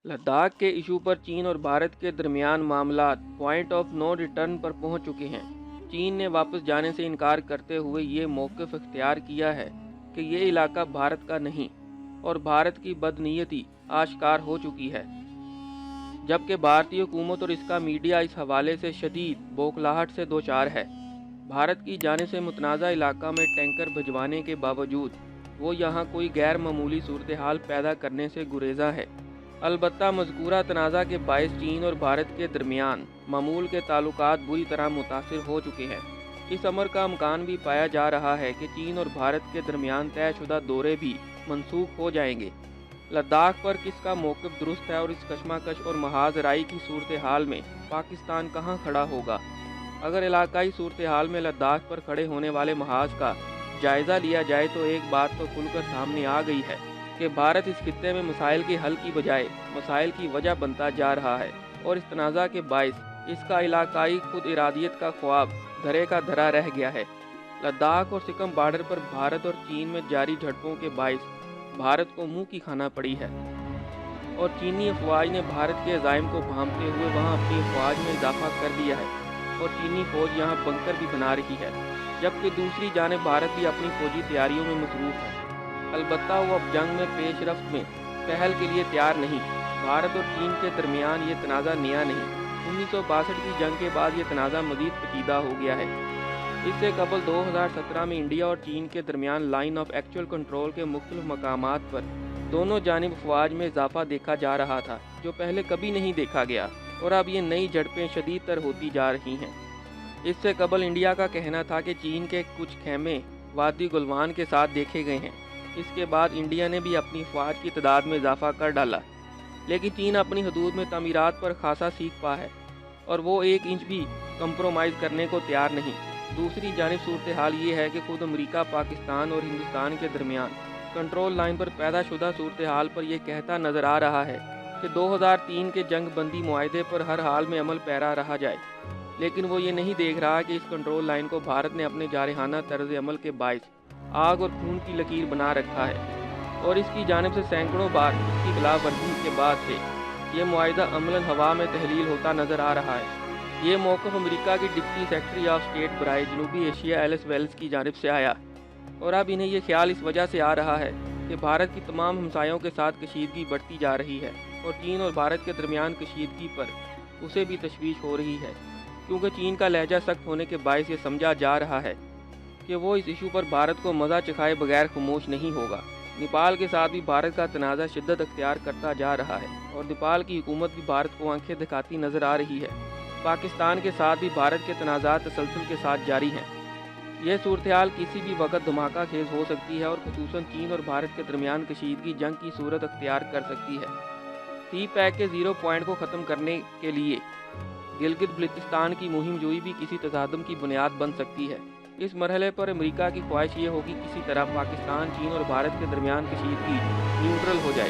लद्दाख के इशू पर चीन और भारत के दरमियान मामलात पॉइंट ऑफ नो रिटर्न पर पहुंच चुके हैं। चीन ने वापस जाने से इनकार करते हुए ये मौक़िफ़ इख्तियार किया है कि ये इलाका भारत का नहीं और भारत की बदनीयती आश्कार हो चुकी है, जबकि भारतीय हुकूमत और इसका मीडिया इस हवाले से शदीद बौखलाहट से दो चार है। भारत की जानिब से मुतनाज़ा इलाका में टैंकर भिजवाने के बावजूद वो यहाँ कोई गैर मामूली सूरत हाल पैदा करने से गुरेज़ा है। अलबत्ता मज़कूरा तनाज़ा के बायस चीन और भारत के दरमियान मामूल के ताल्लुकात बुरी तरह मुतासिर हो चुके हैं। इस अमर का इम्कान भी पाया जा रहा है कि चीन और भारत के दरमियान तयशुदा दौरे भी मनसूख हो जाएंगे। लद्दाख पर किसका मौक़िफ़ दुरुस्त है और इस कशमकश और महाजराई की सूरत हाल में पाकिस्तान कहाँ खड़ा होगा? अगर इलाकाई सूरत हाल में लद्दाख पर खड़े होने वाले महाज का जायज़ा लिया जाए तो एक बात तो खुलकर सामने आ गई है कि भारत इस खित्ते में मसाइल के हल की बजाय मसाइल की वजह बनता जा रहा है और इस तनाज़ा के बायस इसका इलाकाई खुद इरादियत का ख्वाब धरे का धरा रह गया है। लद्दाख और सिक्किम बॉर्डर पर भारत और चीन में जारी झड़पों के बायस भारत को मुंह की खाना पड़ी है और चीनी अफवाज ने भारत के अज़ाइम को भांपते हुए वहां अपनी अफवाज में इजाफा कर दिया है और चीनी फौज यहां बंकर भी बना रही है, जबकि दूसरी जानिब भारत भी अपनी फौजी तैयारियों में मसरूफ़ है। अलबत्ता वो अब जंग में पेशरफ्त में पहल के लिए तैयार नहीं। भारत और चीन के दरमियान ये तनाज़ा नया नहीं, 1962 की जंग के बाद ये तनाज़ा मज़ीद पेचीदा हो गया है। इससे कबल 2017 में इंडिया और चीन के दरमियान लाइन ऑफ एक्चुअल कंट्रोल के मुख्तलिफ मकामात पर दोनों जानिब अफवाज में इजाफा देखा जा रहा था, जो पहले कभी नहीं देखा गया, और अब ये नई झड़पें शदीद तर होती जा रही हैं। इससे कबल इंडिया का कहना था कि चीन के कुछ खेमे वादी गुलवान के साथ देखे गए हैं। इसके बाद इंडिया ने भी अपनी अफवाज की तादाद में इजाफा कर डाला, लेकिन चीन अपनी हदूद में तमीरात पर खासा सीख पा है और वो एक इंच भी कंप्रोमाइज़ करने को तैयार नहीं। दूसरी जानिब सूरत हाल ये है कि खुद अमरीका पाकिस्तान और हिंदुस्तान के दरमियान कंट्रोल लाइन पर पैदा शुदा सूरत हाल पर यह कहता नज़र आ रहा है कि 2003 के जंग बंदी मुआहदे पर हर हाल में अमल पैरा रहा जाए, लेकिन वो ये नहीं देख रहा कि इस कंट्रोल लाइन को भारत ने अपने जारहाना तर्ज अमल के बायस आग और खून की लकीर बना रखा है और इसकी जानिब से सैकड़ों बार इसकी खिलाफ वर्जी के बाद से ये मुआहदा अमलन हवा में तहलील होता नज़र आ रहा है। ये मौक़िफ़ अमेरिका की डिप्टी सेक्रेटरी ऑफ स्टेट बराए जनूबी एशिया एलिस वेल्स की जानिब से आया और अब इन्हें यह ख्याल इस वजह से आ रहा है कि भारत की तमाम हमसायों के साथ कशीदगी बढ़ती जा रही है और चीन और भारत के दरमियान कशीदगी पर उसे भी तशवीश हो रही है, क्योंकि चीन का लहजा सख्त होने के बायस ये समझा जा रहा है कि वो इस इशू पर भारत को मज़ा चखाए बगैर खामोश नहीं होगा। नेपाल के साथ भी भारत का तनाज़ा शिद्दत अख्तियार करता जा रहा है और नेपाल की हुकूमत भी भारत को आंखें दिखाती नज़र आ रही है। पाकिस्तान के साथ भी भारत के तनाज़ात तसलसल के साथ जारी हैं। यह सूरत हाल किसी भी वक्त धमाका खेज हो सकती है और खुसूसन चीन और भारत के दरमियान कशीदगी जंग की सूरत अख्तियार कर सकती है। सी पैक के ज़ीरो पॉइंट को ख़त्म करने के लिए गिलगित बल्तिस्तान की मुहिम जोई भी किसी तसादम की बुनियाद बन सकती है। इस मरहले पर अमेरिका की ख्वाहिश ये होगी किसी तरह पाकिस्तान, चीन और भारत के दरमियान कशीदगी न्यूट्रल हो जाए।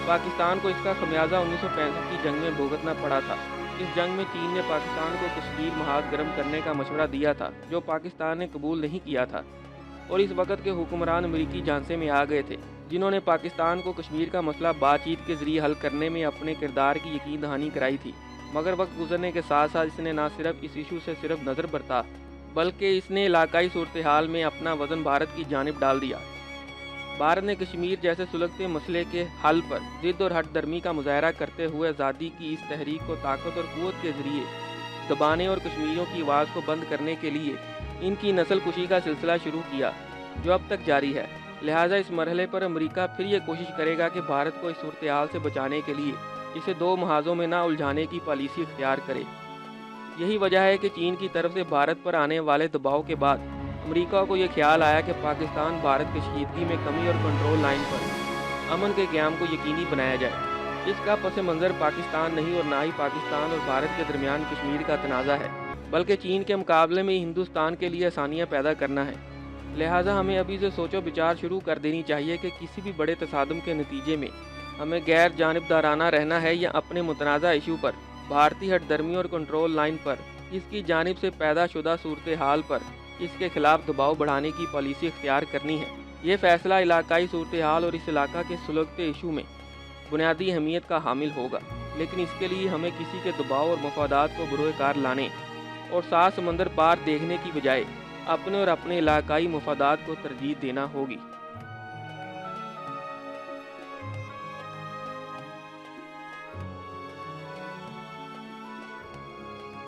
पाकिस्तान को इसका खमियाजा 1965 की जंग में भुगतना पड़ा था। इस जंग में चीन ने पाकिस्तान को कश्मीर महाज गर्म करने का मशवरा दिया था, जो पाकिस्तान ने कबूल नहीं किया था, और इस वक्त के हुक्मरान अमेरिकी झांसे में आ गए थे, जिन्होंने पाकिस्तान को कश्मीर का मसला बातचीत के जरिए हल करने में अपने किरदार की यकीन दहानी कराई थी। मगर वक्त गुजरने के साथ साथ इसने न सिर्फ इस इशू से सिर्फ नज़र बरता, बल्कि इसने इलाकाई सूरत हाल में अपना वजन भारत की जानिब डाल दिया। भारत ने कश्मीर जैसे सुलगते मसले के हल पर जिद और हट दर्मी का मुजाहरा करते हुए आज़ादी की इस तहरीक को ताकत और क़ुव्वत के ज़रिए दबाने और कश्मीरियों की आवाज़ को बंद करने के लिए इनकी नस्ल कुशी का सिलसिला शुरू किया, जो अब तक जारी है। लिहाजा इस मरहले पर अमेरिका फिर ये कोशिश करेगा कि भारत को इस सूरत हाल से बचाने के लिए इसे दो महाजों में ना उलझाने की पॉलिसी इख्तियार करे। यही वजह है कि चीन की तरफ से भारत पर आने वाले दबाव के बाद अमेरिका को यह ख्याल आया कि पाकिस्तान भारत कशीदगी में कमी और कंट्रोल लाइन पर अमन के क़याम को यकीनी बनाया जाए। इसका पस मंज़र पाकिस्तान नहीं और ना ही पाकिस्तान और भारत के दरमियान कश्मीर का तनाज़ा है, बल्कि चीन के मुकाबले में हिंदुस्तान के लिए आसानियाँ पैदा करना है। लिहाजा हमें अभी से सोचो विचार शुरू कर देनी चाहिए कि किसी भी बड़े तसादम के नतीजे में हमें गैर जानिबदाराना रहना है या अपने मुतनाज़ा इशू पर भारतीय हटदर्मी और कंट्रोल लाइन पर इसकी जानिब से पैदा शुदा सूरत हाल पर इसके खिलाफ दबाव बढ़ाने की पॉलिसी इख्तियार करनी है। ये फैसला इलाकाई सूरत हाल और इस इलाका के सुलगते इशू में بنیادی اہمیت کا حامل ہوگا، لیکن اس کے لیے ہمیں کسی کے دباؤ اور مفادات کو بروئے کار لانے اور سات سمندر پار دیکھنے کی بجائے اپنے اور اپنے علاقائی مفادات کو ترجیح دینا ہوگی۔